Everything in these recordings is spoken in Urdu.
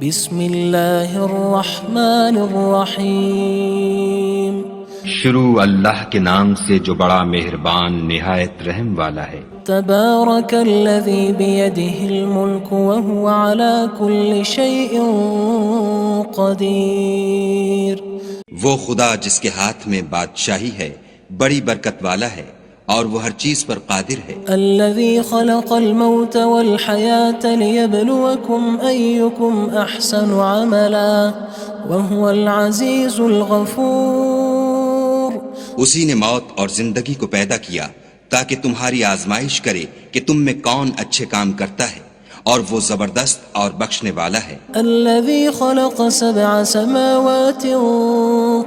بسم اللہ الرحمن الرحیم شروع اللہ کے نام سے جو بڑا مہربان نہایت رحم والا ہے۔ تبارک الذی بیدہ الملک وہو علی کل شیء قدیر۔ وہ خدا جس کے ہاتھ میں بادشاہی ہے بڑی برکت والا ہے اور وہ ہر چیز پر قادر ہے۔ الذی خلق الموت والحیاة لیبلوکم ایکم احسن عملا وہو العزیز الغفور۔ اسی نے موت اور زندگی کو پیدا کیا تاکہ تمہاری آزمائش کرے کہ تم میں کون اچھے کام کرتا ہے، اور وہ زبردست اور بخشنے والا ہے۔ الذی خلق سبع سماوات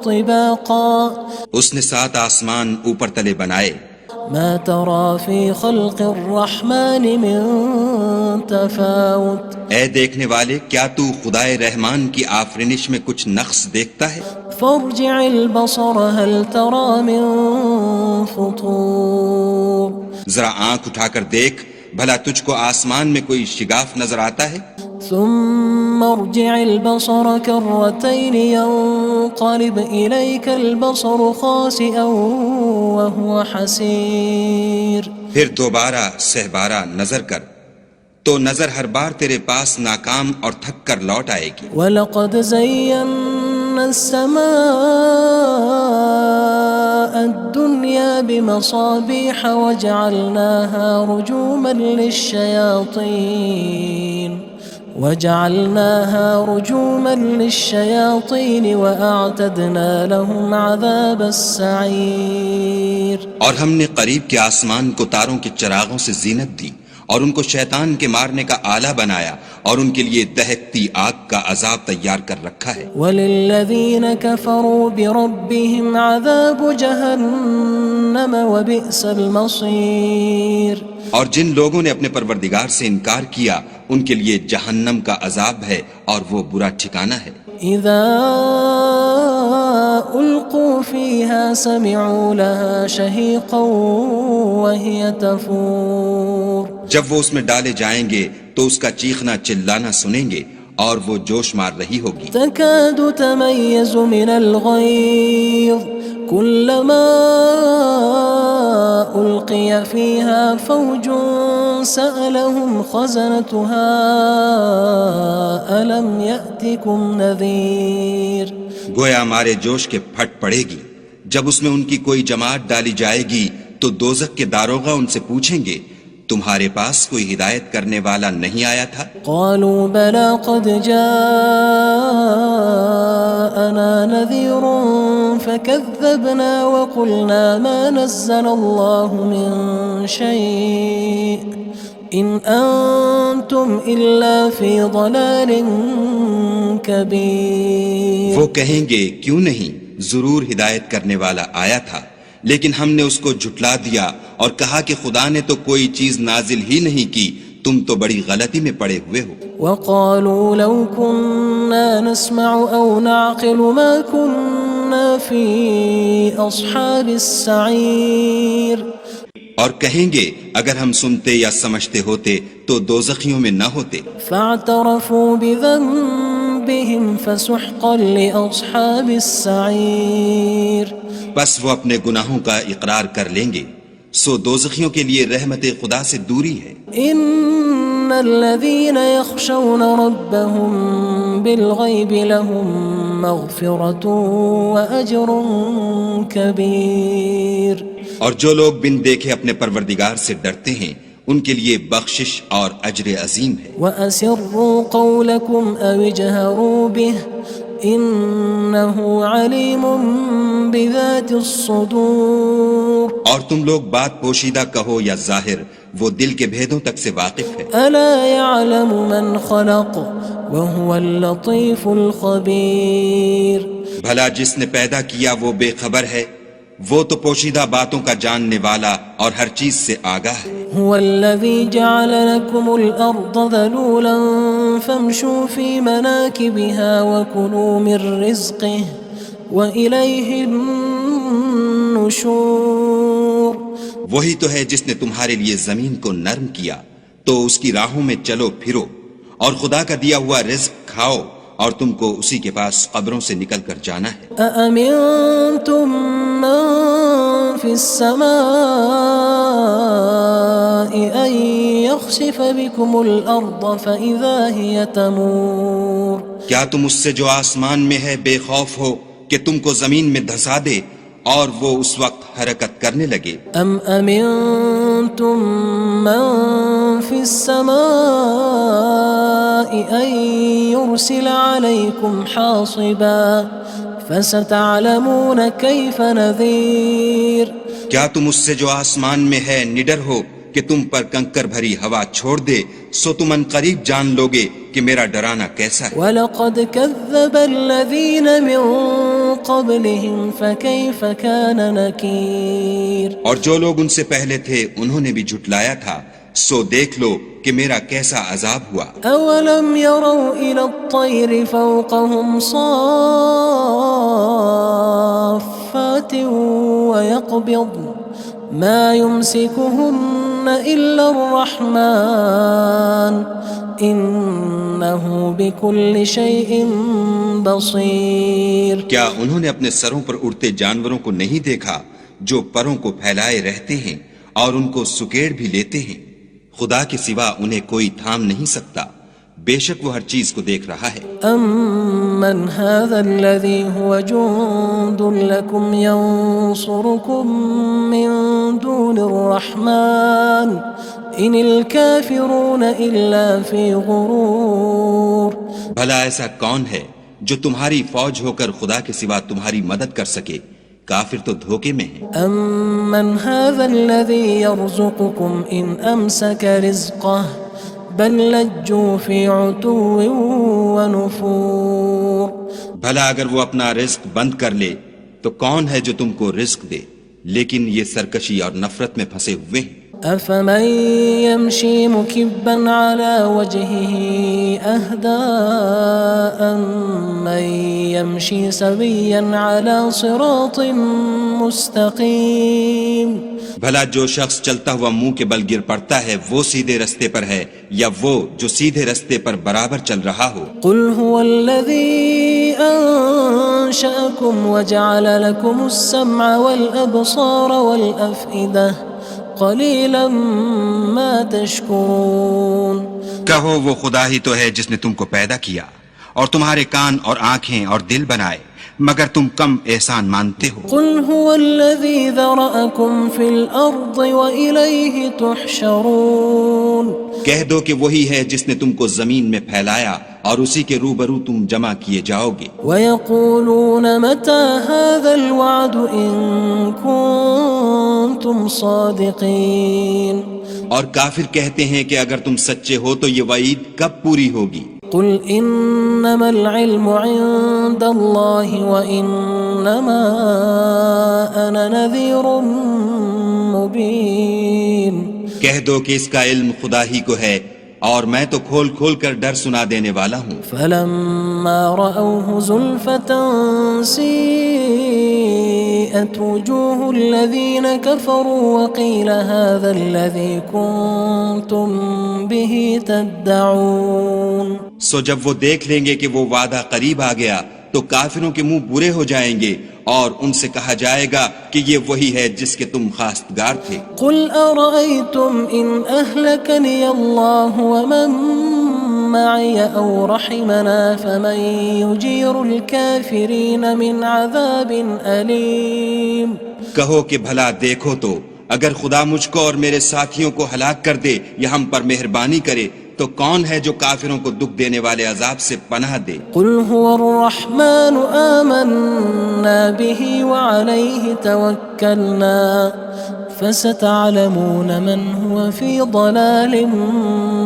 طباقا۔ اس نے 7 آسمان اوپر تلے بنائے۔ ما ترى في خلق الرحمن من تفاوت۔ اے دیکھنے والے، کیا تو خدائے رحمان کی آفرینش میں کچھ نقص دیکھتا ہے؟ فارجع البصر هل ترى من فطور۔ ذرا آنکھ اٹھا کر دیکھ، بھلا تجھ کو آسمان میں کوئی شگاف نظر آتا ہے؟ ثم ارجع البصر كرتين ينقلب إليك البصر خاسئا وهو حسير۔ پھر دوبارہ سہبارہ نظر کر تو نظر ہر بار تیرے پاس ناکام اور تھک کر لوٹ آئے گی۔ وَلَقَدْ زَيَّنَّا السَّمَاءَ الدُّنْيَا بِمَصَابِيحَ وَجَعَلْنَاهَا رُجُومًا لِلشَّيَاطِينِ وَأَعْتَدْنَا لَهُمْ عَذَابَ السَّعِيرِ۔ اور ہم نے قریب کے آسمان کو تاروں کے چراغوں سے زینت دی اور ان کو شیطان کے مارنے کا آلہ بنایا، اور ان کے لیے دہکتی آگ کا عذاب تیار کر رکھا ہے۔ وَلِلَّذِينَ كَفَرُوا بِرَبِّهِمْ عَذَابُ جَهَنَّمَ وَبِئْسَ الْمَصِيرُ۔ اور جن لوگوں نے اپنے پروردگار سے انکار کیا ان کے لیے جہنم کا عذاب ہے اور وہ برا ٹھکانہ ہے۔ اذا القوا فيها سمعوا لها شهيقا وهي تفور۔ جب وہ اس میں ڈالے جائیں گے تو اس کا چیخنا چلانا سنیں گے اور وہ جوش مار رہی ہوگی۔ تكاد تميز من الغيظ كلما ألقي فيها فوج سألهم خزنتها ألم يأتكم نذير۔ گویا مارے جوش کے پھٹ پڑے گی۔ جب اس میں ان کی کوئی جماعت ڈالی جائے گی تو دوزخ کے داروغہ ان سے پوچھیں گے تمہارے پاس کوئی ہدایت کرنے والا نہیں آیا تھا؟ قالوا بلى قد جاءنا نذير فكذبنا وقلنا ما نزل الله من شيء إن أنتم إلا في ضلال كبير۔ وہ کہیں گے کیوں نہیں، ضرور ہدایت کرنے والا آیا تھا، لیکن ہم نے اس کو جھٹلا دیا اور کہا کہ خدا نے تو کوئی چیز نازل ہی نہیں کی، تم تو بڑی غلطی میں پڑے ہوئے ہو۔ وقالوا لو كنا نسمع أو نعقل ما كنا في أصحاب السعير۔ اور کہیں گے اگر ہم سنتے یا سمجھتے ہوتے تو دوزخیوں میں نہ ہوتے۔ فاعترفوا بذنبهم فسحقا لأصحاب السعير۔ بس وہ اپنے گناہوں کا اقرار کر لیں گے، سو دوزخیوں کے لیے رحمت خدا سے دوری ہے۔ ان الذين يخشون ربهم بالغيب لهم مغفرة وأجر كبير۔ اور جو لوگ بن دیکھے اپنے پروردگار سے ڈرتے ہیں ان کے لیے بخشش اور اجر عظیم ہے۔ وَأَسِرُّوا قَوْلَكُمْ أَوِ اجْهَرُوا بِهِ إِنَّهُ عَلِيمٌ بِذَاتِ الصُّدُورِ۔ اور تم لوگ بات پوشیدہ کہو یا ظاہر، وہ دل کے بھیدوں تک سے واقف ہے۔ أَلَا يَعْلَمُ مَنْ خَلَقَ وَهُوَ اللَّطِيفُ الْخَبِيرُ۔ بھلا جس نے پیدا کیا وہ بے خبر ہے، وہ تو پوشیدہ باتوں کا جاننے والا اور ہر چیز سے آگاہ ہے۔ هو الذي جعل لكم الأرض ذلولا فامشوا في مناكبها وكلوا من رزقه وإليه النشور۔ وہی تو ہے جس نے تمہارے لیے زمین کو نرم کیا تو اس کی راہوں میں چلو پھرو اور خدا کا دیا ہوا رزق کھاؤ اور تم کو اسی کے پاس قبروں سے نکل کر جانا ہے۔ أأمنتم من في السماء أن يخسف بكم الأرض فإذا هي تمور کیا تم اس سے جو آسمان میں ہے بے خوف ہو کہ تم کو زمین میں دھسا دے اور وہ اس وقت حرکت کرنے لگے؟ أم أمنتم من في السماء أن يرسل عليكم حاصبا فستعلمون كيف نذير کیا تم اس سے جو آسمان میں ہے نڈر ہو کہ تم پر کنکر بھری ہوا چھوڑ دے، سو تم ان قریب جان لوگے کہ میرا ڈرانا کیسا ہے۔ وَلَقَدْ كَذَّبَ الَّذِينَ مِن قَبْلِهِمْ فَكَيْفَ كَانَ نَكِيرٌ اور جو لوگ ان سے پہلے تھے انہوں نے بھی جھٹلایا تھا، سو دیکھ لو کہ میرا کیسا عذاب ہوا۔ أَوَلَمْ يَرَوْا إِلَى الطَّيْرِ فَوْقَهُمْ صَافَّاتٍ وَيَقْبِضْنَ مَا يُمْسِكُهُنَّ إِلَّا الرَّحْمَنُ إِنَّهُ بِكُلِّ شَيْءٍ بَصِيرٌ کیا انہوں نے اپنے سروں پر اڑتے جانوروں کو نہیں دیکھا جو پروں کو پھیلائے رہتے ہیں اور ان کو سکیڑ بھی لیتے ہیں؟ خدا کے سوا انہیں کوئی تھام نہیں سکتا، بے شک وہ ہر چیز کو دیکھ رہا ہے۔ أَمَّنْ هَذَا الَّذِي هُوَ جُندٌ لَكُمْ يَنصُرُكُم مِّن دُونِ الرَّحْمَنِ إِنِ الْكَافِرُونَ إِلَّا فِي غُرُورٍ بھلا ایسا کون ہے جو تمہاری فوج ہو کر خدا کے سوا تمہاری مدد کر سکے؟ کافر تو دھوکے میں ہیں۔ أَمَّنْ هَذَا الَّذِي يَرْزُقُكُمْ إِنْ أَمْسَكَ رِزْقَهُ بَلْ لَجُّوا فِي عُتُوٍّ وَنُفُورٍ بھلا اگر وہ اپنا رزق بند کر لے تو کون ہے جو تم کو رزق دے؟ لیکن یہ سرکشی اور نفرت میں پھنسے ہوئے ہیں۔ أَفَمَن يَمْشِي مُكِبًّا عَلَى وَجْهِهِ أَهْدَىٰ أَمَّن يَمْشِي سَوِيًّا عَلَى صِرَاطٍ مُّسْتَقِيمٍ بھلا جو شخص چلتا ہوا منہ کے بل گر پڑتا ہے وہ سیدھے رستے پر ہے یا وہ جو سیدھے رستے پر برابر چل رہا ہو؟ قُلْ هُوَ الَّذِي أَنشَأَكُمْ وَجَعَلَ لَكُمُ السَّمْعَ وَالْأَبْصَارَ وَالْأَفْئِدَةَ قَلِيلًا مَا تَشْكُرُونَ کہو وہ خدا ہی تو ہے جس نے تم کو پیدا کیا اور تمہارے کان اور آنکھیں اور دل بنائے، مگر تم کم احسان مانتے ہو۔ قُلْ هُوَ الَّذِي ذَرَأَكُمْ فِي الْأَرْضِ وَإِلَيْهِ تُحْشَرُونَ کہہ دو کہ وہی ہے جس نے تم کو زمین میں پھیلایا اور اسی کے روبرو تم جمع کیے جاؤ گے۔ وَيَقُولُونَ مَتَى هَذَا الْوَعْدُ إِن كُنتُمْ صَادِقِينَ اور کافر کہتے ہیں کہ اگر تم سچے ہو تو یہ وعید کب پوری ہوگی؟ قُلْ إِنَّمَا الْعِلْمُ عِندَ اللَّهِ وَإِنَّمَا أَنَا نَذِيرٌ مُّبِينٌ کہہ دو کہ اس کا علم خدا ہی کو ہے اور میں تو کھول کھول کر ڈر سنا دینے والا ہوں۔ فَلَمَّا رَأَوْهُ زُلْفَةً سِيئَتْ وُجُوهُ الَّذِينَ كَفَرُوا وَقِيلَ هَذَا الَّذِي كُنتُم بِهِ تَدَّعُونَ سو جب وہ دیکھ لیں گے کہ وہ وعدہ قریب آ گیا تو کافروں کے منہ برے ہو جائیں گے اور ان سے کہا جائے گا کہ یہ وہی ہے جس کے تم خواستگار تھے۔ قُلْ أَرَأَيْتُمْ إِنْ أَهْلَكَنِيَ اللَّهُ وَمَن مَّعِيَ أَوْ رَحِمَنَا فَمَن يُجِيرُ الْكَافِرِينَ مِنْ عَذَابٍ أَلِيمٍ کہو کہ بھلا دیکھو تو اگر خدا مجھ کو اور میرے ساتھیوں کو ہلاک کر دے یا ہم پر مہربانی کرے تو کون ہے جو کافروں کو دکھ دینے والے عذاب سے پناہ دے؟ قُلْ هُوَ الرَّحْمَنُ آمَنَّا بِهِ وَعَلَيْهِ تَوَكَّلْنَا فَسَتَعْلَمُونَ مَنْ هُوَ فِي ضَلَالٍ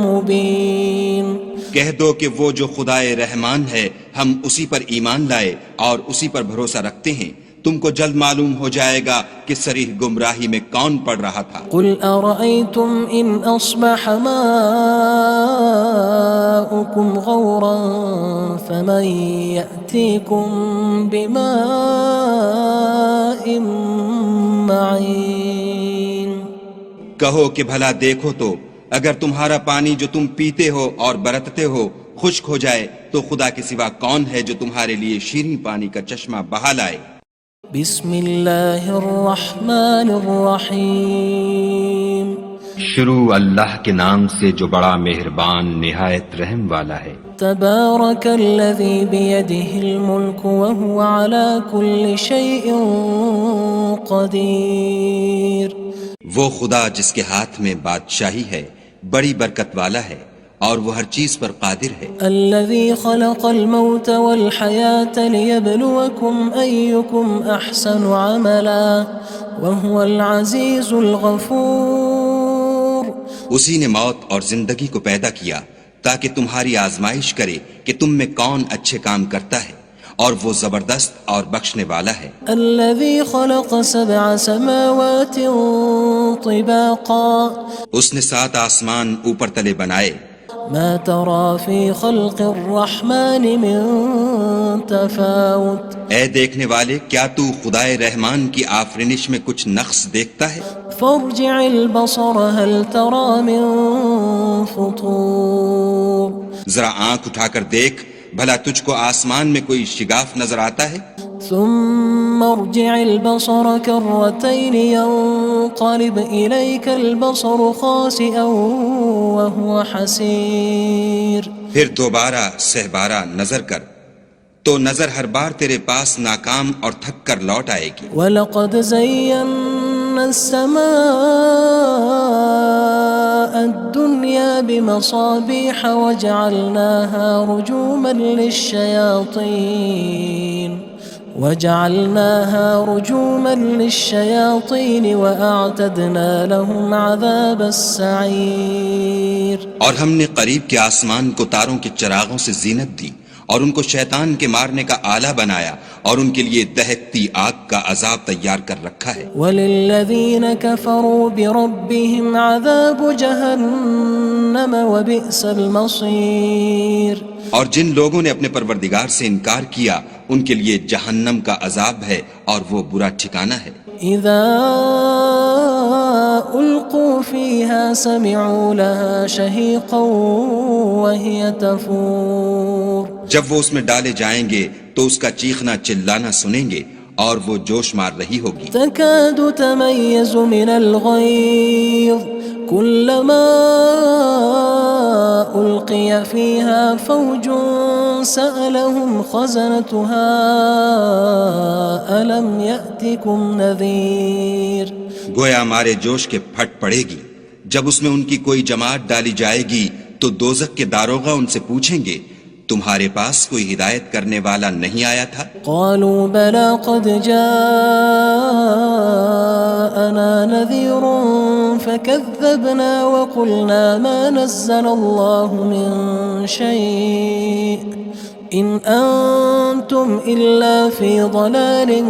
مُّبِينٍ کہہ دو کہ وہ جو خدائے رحمان ہے ہم اسی پر ایمان لائے اور اسی پر بھروسہ رکھتے ہیں، تم کو جلد معلوم ہو جائے گا کہ صریح گمراہی میں کون پڑ رہا تھا۔ قُلْ أَرَأَيْتُمْ إِنْ أَصْبَحَ مَاؤُكُمْ غَوْرًا فَمَن يَأْتِيكُم بِمَاءٍ مَّعِينٍ کہو کہ بھلا دیکھو تو اگر تمہارا پانی جو تم پیتے ہو اور برتتے ہو خشک ہو جائے تو خدا کے سوا کون ہے جو تمہارے لیے شیریں پانی کا چشمہ بہا لائے؟ بسم اللہ الرحمن الرحیم شروع اللہ کے نام سے جو بڑا مہربان نہایت رحم والا ہے۔ تبارک الذی بیدہ الملک وہو علی کل شیء قدیر۔ وہ خدا جس کے ہاتھ میں بادشاہی ہے بڑی برکت والا ہے اور وہ ہر چیز پر قادر ہے۔ الذي خلق الموت والحياة ليبلوكم أيكم أحسن عملا وهو العزيز الغفور۔ اسی نے موت اور زندگی کو پیدا کیا تاکہ تمہاری آزمائش کرے کہ تم میں کون اچھے کام کرتا ہے، اور وہ زبردست اور بخشنے والا ہے۔ الذي خلق 7 سماوات طباقا۔ اس نے 7 آسمان اوپر تلے بنائے۔ ما ترى في خلق الرحمن من تفاوت۔ اے دیکھنے والے، کیا تو خدائے رحمان کی آفرینش میں کچھ نقص دیکھتا ہے؟ فارجع البصر هل ترى من فطور۔ ذرا آنکھ اٹھا کر دیکھ، بھلا تجھ کو آسمان میں کوئی شگاف نظر آتا ہے؟ ثم ارجع البصر كرتين ينقلب إليك البصر خاسئا وهو حسير۔ پھر دوبارہ سہبارہ نظر کر تو نظر ہر بار تیرے پاس ناکام اور تھک کر لوٹ آئے گی۔ وَلَقَدْ زَيَّنَّا السَّمَاءَ الدُّنْيَا بِمَصَابِيحَ وَجَعَلْنَاهَا رُجُومًا لِلشَّيَاطِينِ وَأَعْتَدْنَا لَهُمْ عَذَابَ السَّعِيرِ۔ اور ہم نے قریب کے آسمان کو تاروں کے چراغوں سے زینت دی اور ان کو شیطان کے مارنے کا آلہ بنایا، اور ان کے لیے دہکتی آگ کا عذاب تیار کر رکھا ہے۔ وَلِلَّذِينَ كَفَرُوا بِرَبِّهِمْ عَذَابُ جَهَنَّمَ وَبِئْسَ الْمَصِيرُ۔ اور جن لوگوں نے اپنے پروردگار سے انکار کیا ان کے لیے جہنم کا عذاب ہے اور وہ برا ٹھکانہ ہے۔ اذا القوا فيها سمعوا لها شهيقا وهي تفور۔ جب وہ اس میں ڈالے جائیں گے تو اس کا چیخنا چلانا سنیں گے اور وہ جوش مار رہی ہوگی۔ تكاد تميز من الغيظ كلما ألقي فيها فوج سألهم خزنتها ألم يأتكم نذير۔ گویا مارے جوش کے پھٹ پڑے گی۔ جب اس میں ان کی کوئی جماعت ڈالی جائے گی تو دوزخ کے داروغہ ان سے پوچھیں گے تمہارے پاس کوئی ہدایت کرنے والا نہیں آیا تھا؟ قالوا بلى قد جاءنا نذير فكذبنا وقلنا ما نزل الله من شيء إن أنتم إلا في ضلال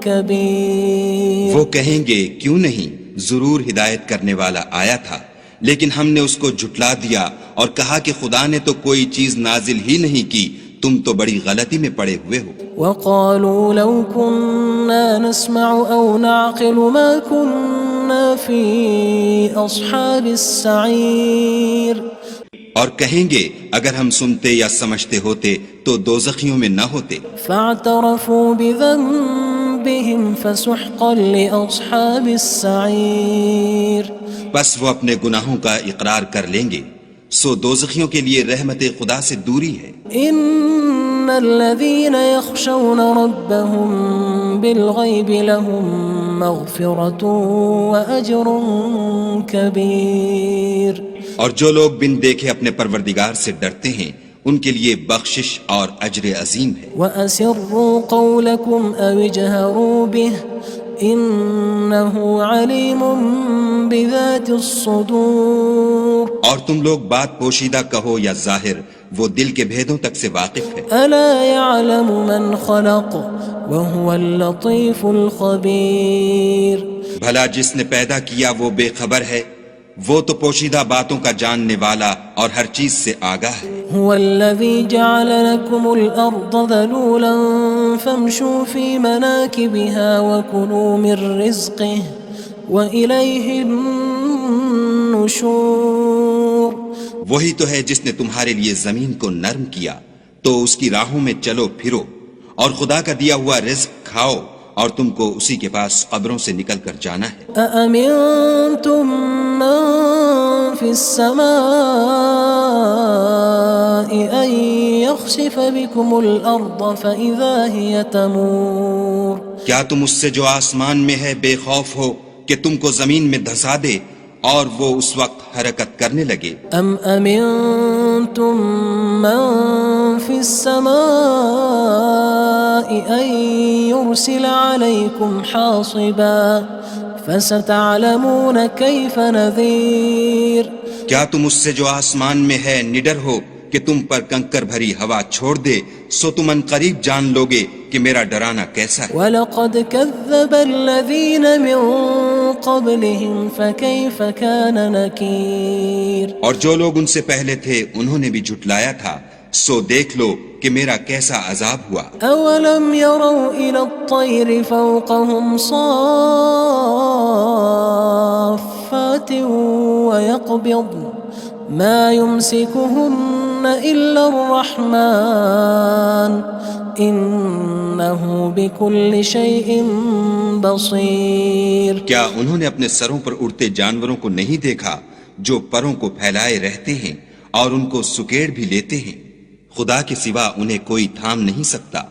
كبير۔ وہ کہیں گے کیوں نہیں، ضرور ہدایت کرنے والا آیا تھا، لیکن ہم نے اس کو جھٹلا دیا اور کہا کہ خدا نے تو کوئی چیز نازل ہی نہیں کی، تم تو بڑی غلطی میں پڑے ہوئے ہو۔ وقالوا لو كنا نسمع أو نعقل ما كنا في أصحاب السعير۔ اور کہیں گے اگر ہم سنتے یا سمجھتے ہوتے تو دوزخیوں میں نہ ہوتے۔ فاعترفوا بذنبهم فسحقا لأصحاب السعير۔ بس وہ اپنے گناہوں کا اقرار کر لیں گے، سو دوزخیوں کے لیے رحمت خدا سے دوری ہے۔ ان الذين يخشون ربهم بالغيب لهم مغفرة وأجر كبير۔ اور جو لوگ بن دیکھے اپنے پروردگار سے ڈرتے ہیں ان کے لیے بخشش اور اجر عظیم ہے۔ وَأَسِرُّوا قَوْلَكُمْ أَوِ اجْهَرُوا بِهِ إِنَّهُ عَلِيمٌ بِذَاتِ الصُّدُورِ۔ اور تم لوگ بات پوشیدہ کہو یا ظاہر، وہ دل کے بھیدوں تک سے واقف ہے۔ أَلَا يَعْلَمُ مَنْ خَلَقَ وَهُوَ اللَّطِيفُ الْخَبِيرُ۔ بھلا جس نے پیدا کیا وہ بے خبر ہے، وہ تو پوشیدہ باتوں کا جاننے والا اور ہر چیز سے آگاہ ہے۔ هو الذي جعل لكم الأرض ذلولا فامشوا في مناكبها وكلوا من رزقه وإليه النشور۔ وہی تو ہے جس نے تمہارے لیے زمین کو نرم کیا تو اس کی راہوں میں چلو پھرو اور خدا کا دیا ہوا رزق کھاؤ اور تم کو اسی کے پاس قبروں سے نکل کر جانا ہے۔ أأمنتم من في السماء أن يخسف بكم الأرض فإذا هي تمور کیا تم اس سے جو آسمان میں ہے بے خوف ہو کہ تم کو زمین میں دھسا دے اور وہ اس وقت حرکت کرنے لگے؟ أم أمنتم من في السماء أن يرسل عليكم حاصبا فستعلمون كيف نذير کیا تم اس سے جو آسمان میں ہے نڈر ہو کہ تم پر کنکر بھری ہوا چھوڑ دے سو تم ان قریب جان لوگے کہ میرا ڈرانا کیسا ہے۔ وَلَقَدْ كَذَّبَ الَّذِينَ مِن قَبْلِهِمْ فَكَيْفَ كَانَ نَكِيرٌ اور جو لوگ ان سے پہلے تھے انہوں نے بھی جھٹلایا تھا سو دیکھ لو کہ میرا کیسا عذاب ہوا۔ أَوَلَمْ يَرَوْا إِلَى الطَّيْرِ فَوْقَهُمْ صَافَّاتٍ وَيَقْبِضْنَ مَا يُمْسِكُهُنَّ إِلَّا الرَّحْمَنُ إِنَّهُ بِكُلِّ شَيْءٍ بَصِيرٌ کیا انہوں نے اپنے سروں پر اڑتے جانوروں کو نہیں دیکھا جو پروں کو پھیلائے رہتے ہیں اور ان کو سکیڑ بھی لیتے ہیں؟ خدا کے سوا انہیں کوئی تھام نہیں سکتا،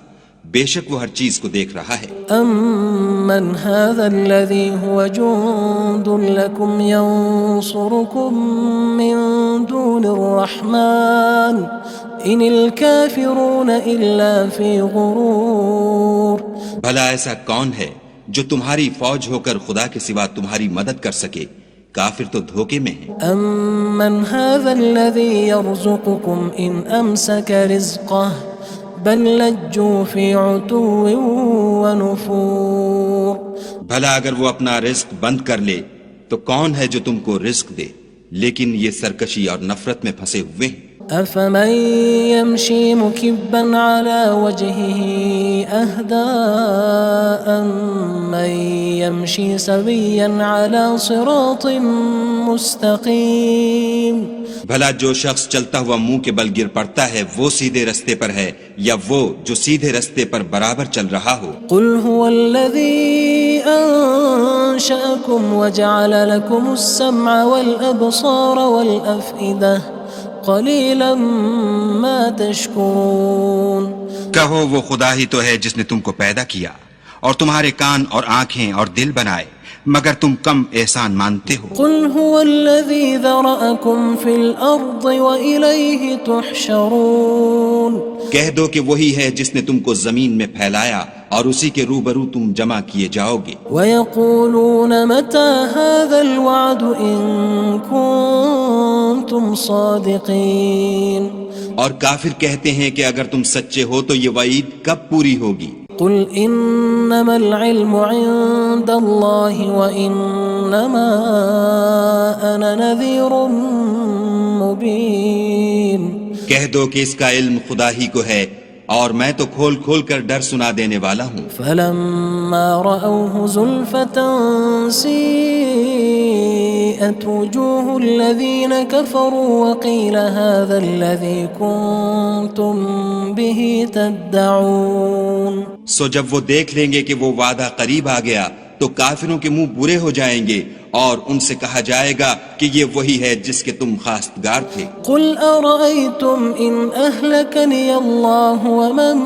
بے شک وہ ہر چیز کو دیکھ رہا ہے۔ أَمَّنْ هَذَا الَّذِي هُوَ جُندٌ لَكُمْ يَنصُرُكُم مِّن دُونِ الرَّحْمَنِ إِنِ الْكَافِرُونَ إِلَّا فِي غُرُورٍ بھلا ایسا کون ہے جو تمہاری فوج ہو کر خدا کے سوا تمہاری مدد کر سکے؟ کافر تو دھوکے میں ہیں۔ أَمَّنْ هَذَا الَّذِي يَرْزُقُكُمْ إِنْ أَمْسَكَ رِزْقَهُ بَلْ لَجُّوا فِي عُتُوٍّ وَنُفُورٍ بھلا اگر وہ اپنا رزق بند کر لے تو کون ہے جو تم کو رزق دے؟ لیکن یہ سرکشی اور نفرت میں پھنسے ہوئے ہیں۔ أَفَمَن يَمْشِي مُكِبًّا عَلَى وَجْهِهِ أَهْدَىٰ أَمَّن يَمْشِي سَوِيًّا عَلَى صِرَاطٍ مُّسْتَقِيمٍ بھلا جو شخص چلتا ہوا منہ کے بل گر پڑتا ہے وہ سیدھے رستے پر ہے یا وہ جو سیدھے رستے پر برابر چل رہا ہو؟ قُلْ هُوَ الَّذِي أَنشَأَكُمْ وَجَعَلَ لَكُمُ السَّمْعَ وَالْأَبْصَارَ وَالْأَفْئِدَةَ قَلِيلًا مَا تَشْكُرُونَ کہو وہ خدا ہی تو ہے جس نے تم کو پیدا کیا اور تمہارے کان اور آنکھیں اور دل بنائے مگر تم کم احسان مانتے ہو۔ قُلْ هُوَ الَّذِي ذَرَأَكُمْ فِي الْأَرْضِ وَإِلَيْهِ تُحْشَرُونَ کہہ دو کہ وہی ہے جس نے تم کو زمین میں پھیلایا اور اسی کے روبرو تم جمع کیے جاؤ گے۔ وَيَقُولُونَ مَتَى هَذَا الْوَعْدُ إِن كُنتُمْ صَادِقِينَ اور کافر کہتے ہیں کہ اگر تم سچے ہو تو یہ وعید کب پوری ہوگی؟ قُلْ إِنَّمَا الْعِلْمُ عِندَ اللَّهِ وَإِنَّمَا أَنَا نَذِيرٌ مُّبِينٌ کہہ دو کہ اس کا علم خدا ہی کو ہے اور میں تو کھول کھول کر ڈر سنا دینے والا ہوں۔ فَلَمَّا رَأَوْهُ زُلْفَةً سِيئَتْ وُجُوهُ الَّذِينَ كَفَرُوا وَقِيلَ هَذَا الَّذِي كُنتُم بِهِ تَدَّعُونَ سو جب وہ دیکھ لیں گے کہ وہ وعدہ قریب آ گیا تو کافروں کے منہ برے ہو جائیں گے اور ان سے کہا جائے گا کہ یہ وہی ہے جس کے تم خواستگار تھے۔ قُلْ أَرَأَيْتُمْ إِنْ أَهْلَكَنِيَ اللَّهُ وَمَن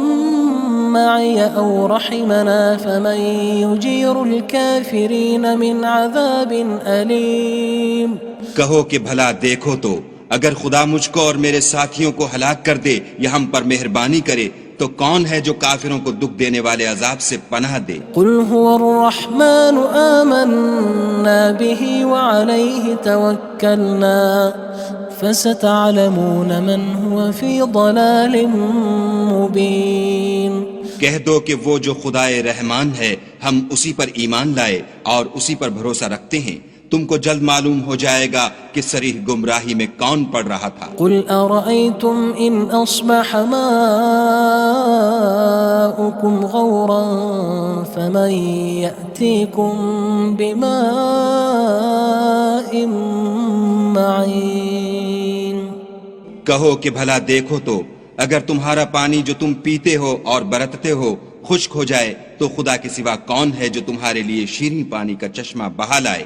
مَّعِيَ أَوْ رَحِمَنَا فَمَن يُجِيرُ الْكَافِرِينَ مِنْ عَذَابٍ أَلِيمٍ کہو کہ بھلا دیکھو تو اگر خدا مجھ کو اور میرے ساتھیوں کو ہلاک کر دے یا ہم پر مہربانی کرے تو کون ہے جو کافروں کو دکھ دینے والے عذاب سے پناہ دے؟ قُلْ هُوَ الرَّحْمَنُ آمَنَّا بِهِ وَعَلَيْهِ تَوَكَّلْنَا فَسَتَعْلَمُونَ مَنْ هُوَ فِي ضَلَالٍ مُّبِينٍ کہہ دو کہ وہ جو خدائے رحمان ہے ہم اسی پر ایمان لائے اور اسی پر بھروسہ رکھتے ہیں، تم کو جلد معلوم ہو جائے گا کہ صریح گمراہی میں کون پڑ رہا تھا۔ قُلْ أَرَأَيْتُمْ إِنْ أَصْبَحَ مَاؤُكُمْ غَوْرًا فَمَن يَأْتِيكُم بِمَاءٍ مَّعِينٍ کہو کہ بھلا دیکھو تو اگر تمہارا پانی جو تم پیتے ہو اور برتتے ہو خشک ہو جائے تو خدا کے سوا کون ہے جو تمہارے لیے شیریں پانی کا چشمہ بہا لائے؟